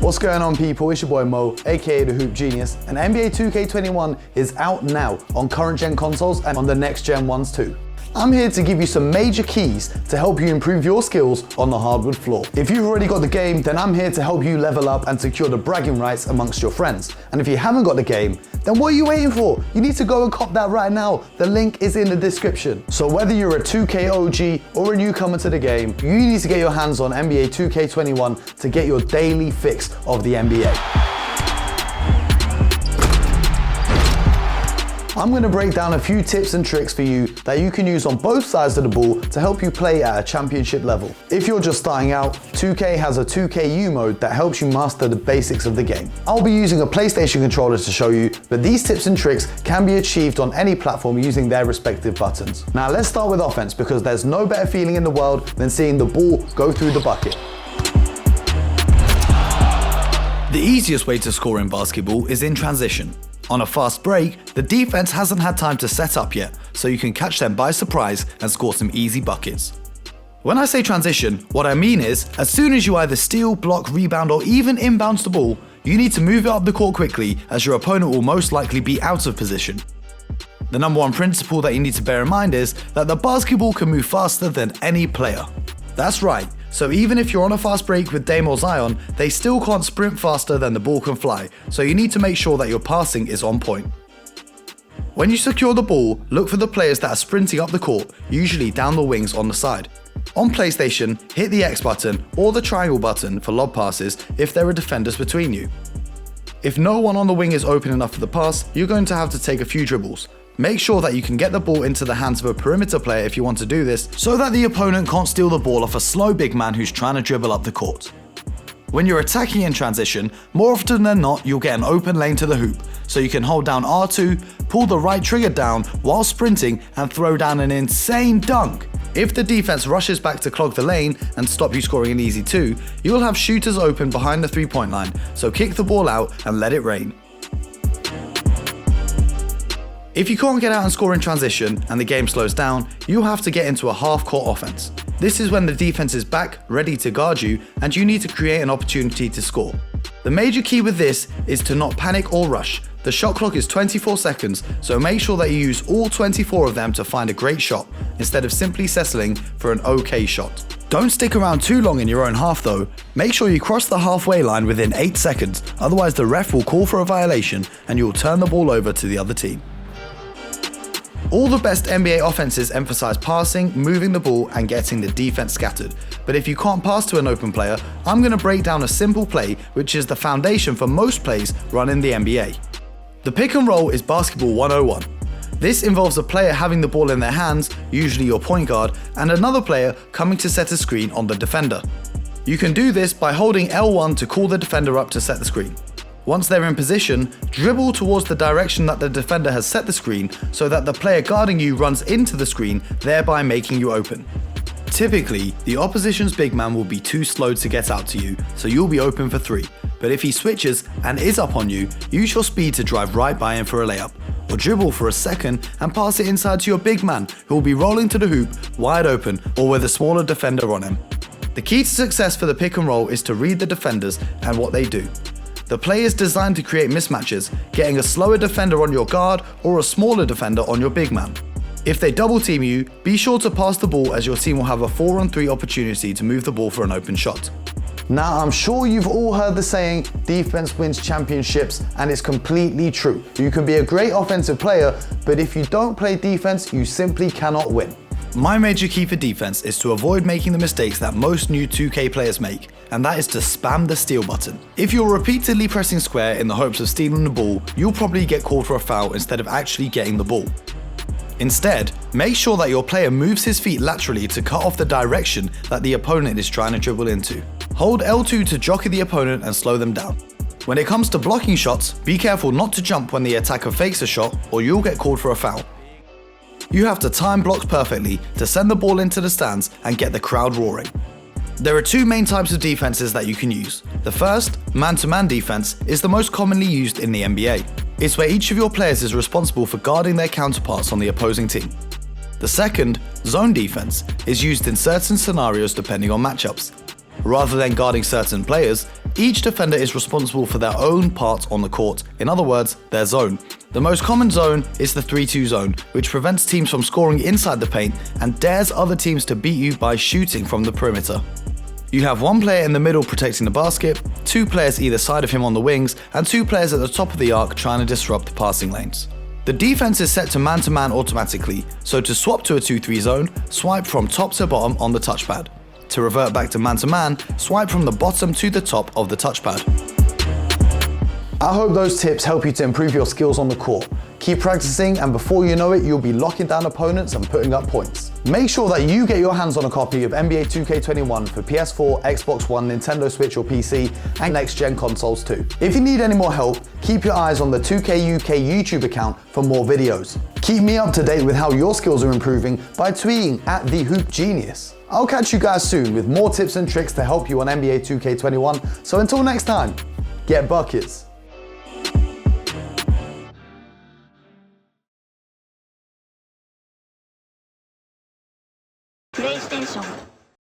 What's going on, people? It's your boy Mo, aka the Hoop Genius, and NBA 2K21 is out now on current gen consoles and on the next gen ones too. I'm here to give you some major keys to help you improve your skills on the hardwood floor. If you've already got the game, then I'm here to help you level up and secure the bragging rights amongst your friends. And if you haven't got the game, then what are you waiting for? You need to go and cop that right now. The link is in the description. So whether you're a 2K OG or a newcomer to the game, you need to get your hands on NBA 2K21 to get your daily fix of the NBA. I'm going to break down a few tips and tricks for you that you can use on both sides of the ball to help you play at a championship level. If you're just starting out, 2K has a 2KU mode that helps you master the basics of the game. I'll be using a PlayStation controller to show you, but these tips and tricks can be achieved on any platform using their respective buttons. Now let's start with offense, because there's no better feeling in the world than seeing the ball go through the bucket. The easiest way to score in basketball is in transition. On a fast break, the defense hasn't had time to set up yet, so you can catch them by surprise and score some easy buckets. When I say transition, what I mean is, as soon as you either steal, block, rebound, or even inbounds the ball, you need to move it up the court quickly, as your opponent will most likely be out of position. The number one principle that you need to bear in mind is that the basketball can move faster than any player. That's right. So even if you're on a fast break with Dame or Zion, they still can't sprint faster than the ball can fly, so you need to make sure that your passing is on point. When you secure the ball, look for the players that are sprinting up the court, usually down the wings on the side. On PlayStation, hit the X button or the triangle button for lob passes if there are defenders between you. If no one on the wing is open enough for the pass, you're going to have to take a few dribbles. Make sure that you can get the ball into the hands of a perimeter player if you want to do this, so that the opponent can't steal the ball off a slow big man who's trying to dribble up the court. When you're attacking in transition, more often than not you'll get an open lane to the hoop, so you can hold down R2, pull the right trigger down while sprinting and throw down an insane dunk. If the defense rushes back to clog the lane and stop you scoring an easy 2, you will have shooters open behind the 3-point line, so kick the ball out and let it rain. If you can't get out and score in transition and the game slows down, you'll have to get into a half-court offense. This is when the defense is back, ready to guard you, and you need to create an opportunity to score. The major key with this is to not panic or rush. The shot clock is 24 seconds, so make sure that you use all 24 of them to find a great shot, instead of simply settling for an okay shot. Don't stick around too long in your own half though. Make sure you cross the halfway line within 8 seconds, otherwise the ref will call for a violation and you'll turn the ball over to the other team. All the best NBA offenses emphasize passing, moving the ball, and getting the defense scattered. But if you can't pass to an open player, I'm going to break down a simple play which is the foundation for most plays run in the NBA. The pick and roll is basketball 101. This involves a player having the ball in their hands, usually your point guard, and another player coming to set a screen on the defender. You can do this by holding L1 to call the defender up to set the screen. Once they're in position, dribble towards the direction that the defender has set the screen so that the player guarding you runs into the screen, thereby making you open. Typically, the opposition's big man will be too slow to get out to you, so you'll be open for 3. But if he switches and is up on you, use your speed to drive right by him for a layup, or dribble for a second and pass it inside to your big man who will be rolling to the hoop, wide open, or with a smaller defender on him. The key to success for the pick and roll is to read the defenders and what they do. The play is designed to create mismatches, getting a slower defender on your guard or a smaller defender on your big man. If they double team you, be sure to pass the ball, as your team will have a 4-on-3 opportunity to move the ball for an open shot. Now I'm sure you've all heard the saying, defense wins championships, and it's completely true. You can be a great offensive player, but if you don't play defense, you simply cannot win. My major key for defense is to avoid making the mistakes that most new 2K players make, and that is to spam the steal button. If you're repeatedly pressing square in the hopes of stealing the ball, you'll probably get called for a foul instead of actually getting the ball. Instead, make sure that your player moves his feet laterally to cut off the direction that the opponent is trying to dribble into. Hold L2 to jockey the opponent and slow them down. When it comes to blocking shots, be careful not to jump when the attacker fakes a shot, or you'll get called for a foul. You have to time blocks perfectly to send the ball into the stands and get the crowd roaring. There are 2 main types of defenses that you can use. The first, man-to-man defense, is the most commonly used in the NBA. It's where each of your players is responsible for guarding their counterparts on the opposing team. The second, zone defense, is used in certain scenarios depending on matchups. Rather than guarding certain players, Each defender is responsible for their own part on the court, in other words, their zone. The most common zone is the 3-2 zone, which prevents teams from scoring inside the paint and dares other teams to beat you by shooting from the perimeter. You have one player in the middle protecting the basket, 2 players either side of him on the wings, and 2 players at the top of the arc trying to disrupt the passing lanes. The defense is set to man-to-man automatically, so to swap to a 2-3 zone, swipe from top to bottom on the touchpad. To revert back to man-to-man, swipe from the bottom to the top of the touchpad. I hope those tips help you to improve your skills on the court. Keep practicing, and before you know it, you'll be locking down opponents and putting up points. Make sure that you get your hands on a copy of NBA 2K21 for PS4, Xbox One, Nintendo Switch or PC, and next-gen consoles too. If you need any more help, keep your eyes on the 2K UK YouTube account for more videos. Keep me up to date with how your skills are improving by tweeting @TheHoopGenius. I'll catch you guys soon with more tips and tricks to help you on NBA 2K21, so until next time, get buckets. PlayStation